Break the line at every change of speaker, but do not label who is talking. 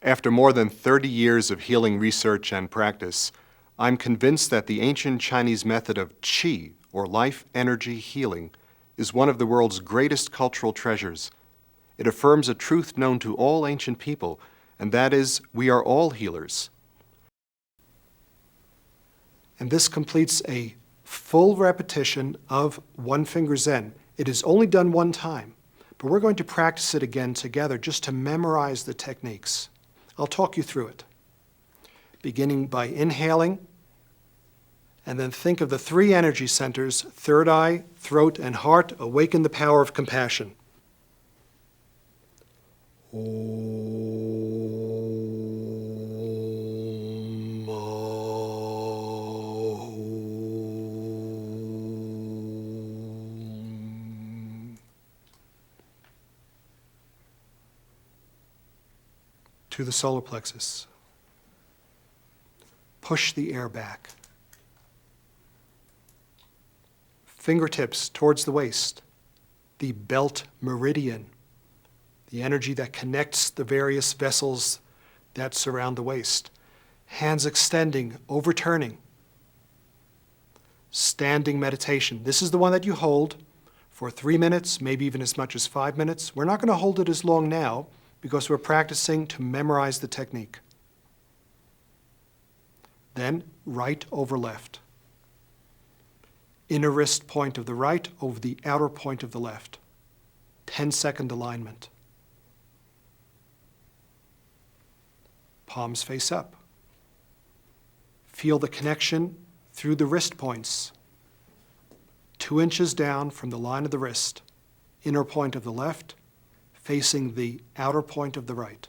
After more than 30 years of healing research and practice, I'm convinced that the ancient Chinese method of qi, or life energy healing, is one of the world's greatest cultural treasures. It affirms a truth known to all ancient people, and that is, we are all healers. And this completes a full repetition of One Finger Zen. It is only done one time, but we're going to practice it again together just to memorize the techniques. I'll talk you through it. Beginning by inhaling, and then think of the three energy centers, third eye, throat, and heart. Awaken the power of compassion. To the solar plexus. Push the air back. Fingertips towards the waist, the belt meridian, the energy that connects the various vessels that surround the waist. Hands extending, overturning. Standing meditation. This is the one that you hold for 3 minutes, maybe even as much as 5 minutes. We're not going to hold it as long now because we're practicing to memorize the technique. Then right over left. Inner wrist point of the right over the outer point of the left. 10-second alignment. Palms face up. Feel the connection through the wrist points. 2 inches down from the line of the wrist. Inner point of the left, facing the outer point of the right.